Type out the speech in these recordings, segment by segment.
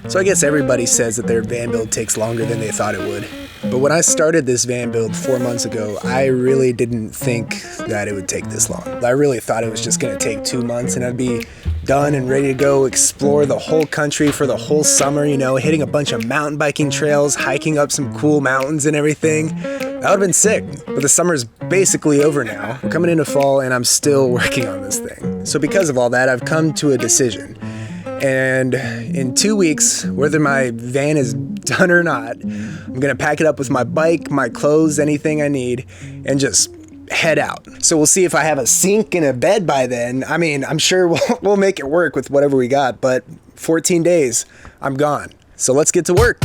So I guess everybody says that their van build takes longer than they thought it would. But when I started this van build 4 months ago, I really didn't think that it would take this long. I really thought it was just gonna take 2 months and I'd be done and ready to go explore the whole country for the whole summer, you know, hitting a bunch of mountain biking trails, hiking up some cool mountains and everything. That would've been sick, but the summer's basically over now. We're coming into fall and I'm still working on this thing. So because of all that, I've come to a decision. And in 2 weeks, whether my van is done or not, I'm gonna pack it up with my bike, my clothes, anything I need, and just head out. So we'll see if I have a sink and a bed by then. I mean, I'm sure we'll make it work with whatever we got, but 14 days, I'm gone. So let's get to work.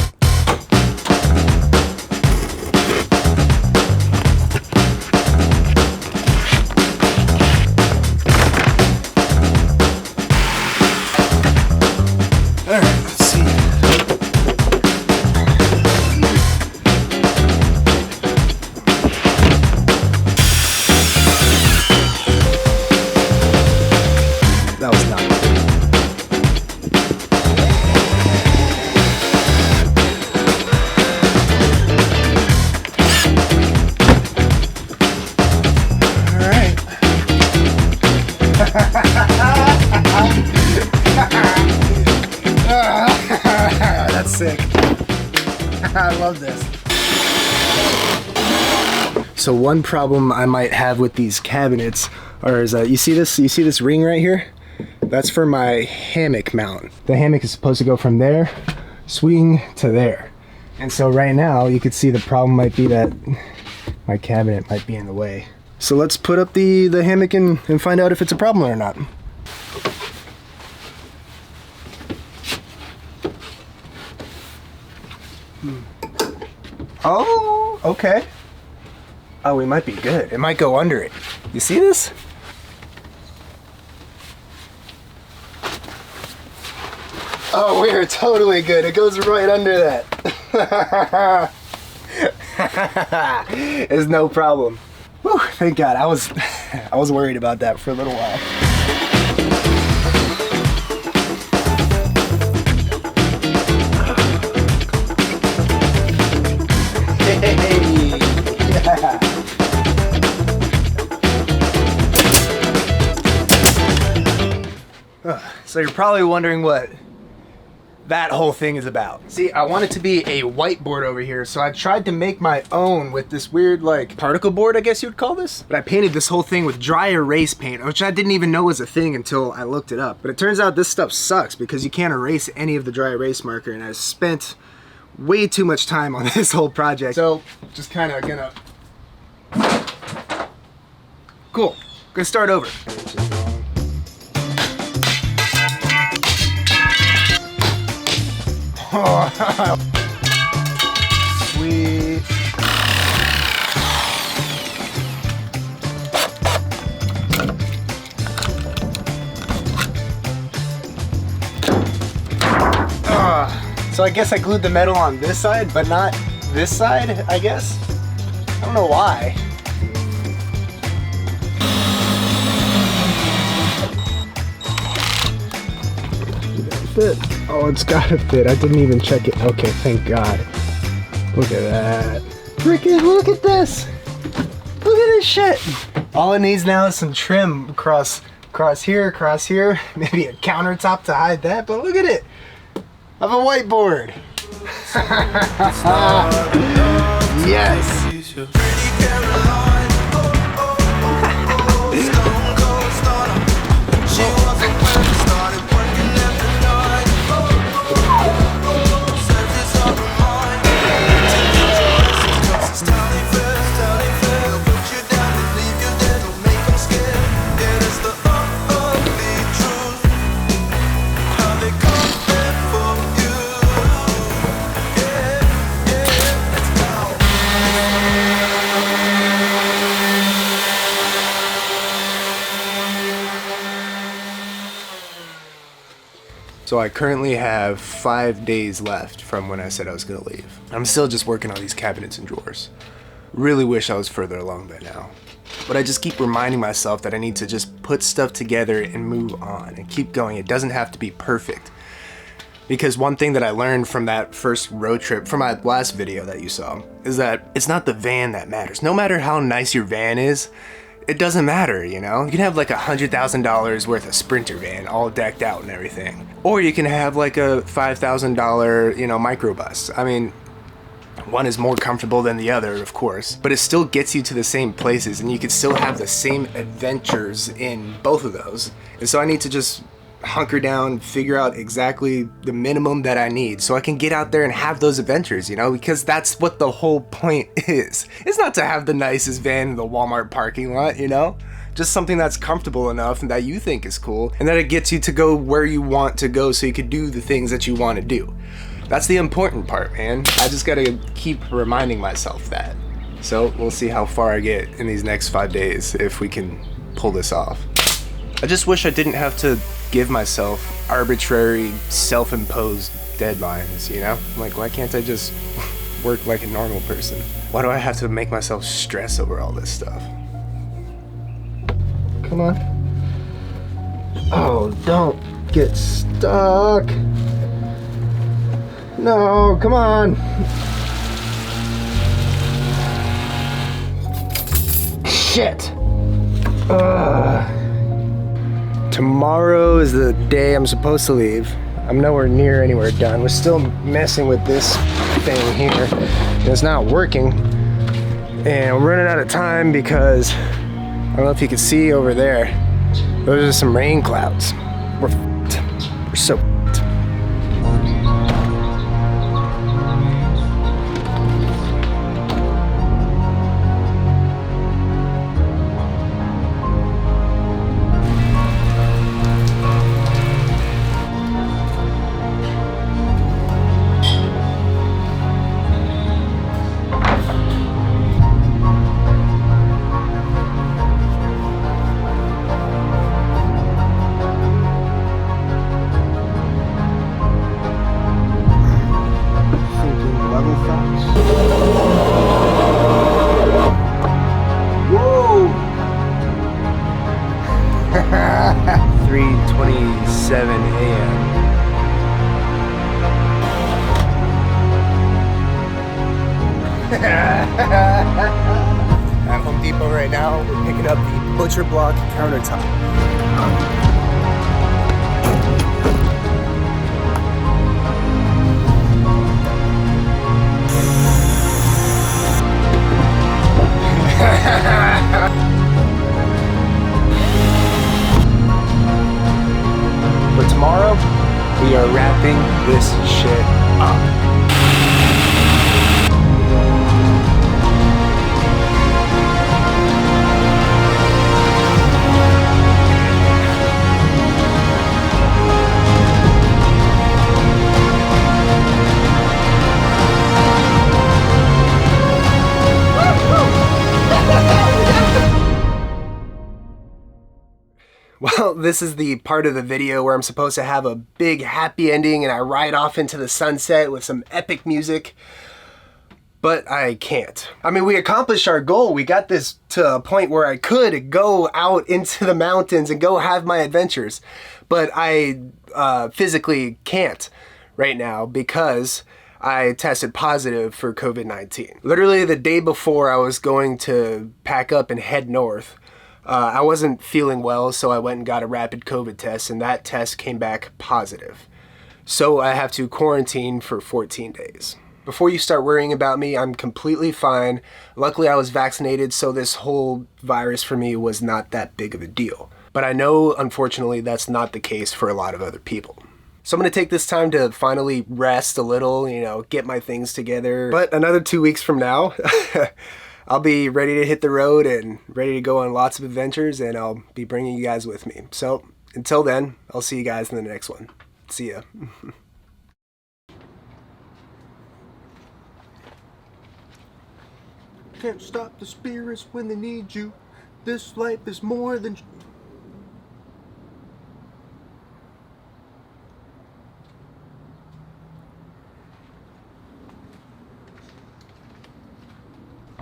That's sick. I love this. So one problem I might have with these cabinets is you see this ring right here? That's for my hammock mount. The hammock is supposed to go from there, swing to there. And so right now you could see the problem might be that my cabinet might be in the way. So let's put up the hammock and find out if it's a problem or not. Oh, okay. Oh, we might be good. It might go under it. You see this? Oh, we are totally good. It goes right under that. It's no problem. Whew, thank God. I was worried about that for a little while. So you're probably wondering what that whole thing is about. See, I want it to be a whiteboard over here, so I tried to make my own with this weird, like, particle board, I guess you would call this. But I painted this whole thing with dry erase paint, which I didn't even know was a thing until I looked it up. But it turns out this stuff sucks because you can't erase any of the dry erase marker, and I spent way too much time on this whole project. So, just kind of gonna... Cool. Gonna start over. Sweet. So I guess I glued the metal on this side, but not this side, I guess. I don't know why. Fit. Oh, it's gotta fit. I didn't even check it. Okay, thank God. Look at that. Freaking look at this. Look at this shit. All it needs now is some trim across here, maybe a countertop to hide that, but look at it. I have a whiteboard. Yes. So I currently have 5 days left from when I said I was gonna leave. I'm still just working on these cabinets and drawers. Really wish I was further along by now. But I just keep reminding myself that I need to just put stuff together and move on and keep going. It doesn't have to be perfect. Because one thing that I learned from that first road trip, from my last video that you saw, is that it's not the van that matters. No matter how nice your van is, it doesn't matter, you know? You can have like $100,000 worth of Sprinter van, all decked out and everything. Or you can have like a $5,000, you know, microbus. I mean, one is more comfortable than the other, of course, but it still gets you to the same places, and you can still have the same adventures in both of those. And so I need to just hunker down, figure out exactly the minimum that I need so I can get out there and have those adventures, you know, because that's what the whole point is. It's not to have the nicest van in the Walmart parking lot, you know, just something that's comfortable enough and that you think is cool, and that it gets you to go where you want to go so you can do the things that you want to do. That's the important part, man. I just gotta keep reminding myself that. So we'll see how far I get in these next 5 days if we can pull this off. I just wish I didn't have to give myself arbitrary, self-imposed deadlines, you know? Like, why can't I just work like a normal person? Why do I have to make myself stress over all this stuff? Come on. Oh, don't get stuck. No, come on. Shit. Tomorrow is the day I'm supposed to leave. I'm nowhere near anywhere done. We're still messing with this thing here, and it's not working. And I'm running out of time because I don't know if you can see over there. Those are some rain clouds. We're f***ed. We're so f***ed. Woo! 3:27 a.m. At Home Depot right now, we're picking up the butcher block countertop. But tomorrow, we are wrapping this shit up. Well, this is the part of the video where I'm supposed to have a big happy ending and I ride off into the sunset with some epic music, but I can't. I mean, we accomplished our goal. We got this to a point where I could go out into the mountains and go have my adventures, but I physically can't right now because I tested positive for COVID-19. Literally the day before I was going to pack up and head north, I wasn't feeling well, so I went and got a rapid COVID test, and that test came back positive. So I have to quarantine for 14 days. Before you start worrying about me, I'm completely fine. Luckily, I was vaccinated, so this whole virus for me was not that big of a deal. But I know, unfortunately, that's not the case for a lot of other people. So I'm gonna take this time to finally rest a little, you know, get my things together. But another 2 weeks from now, I'll be ready to hit the road and ready to go on lots of adventures, and I'll be bringing you guys with me. So until then, I'll see you guys in the next one. See ya. Can't stop the spirits when they need you. This life is more than...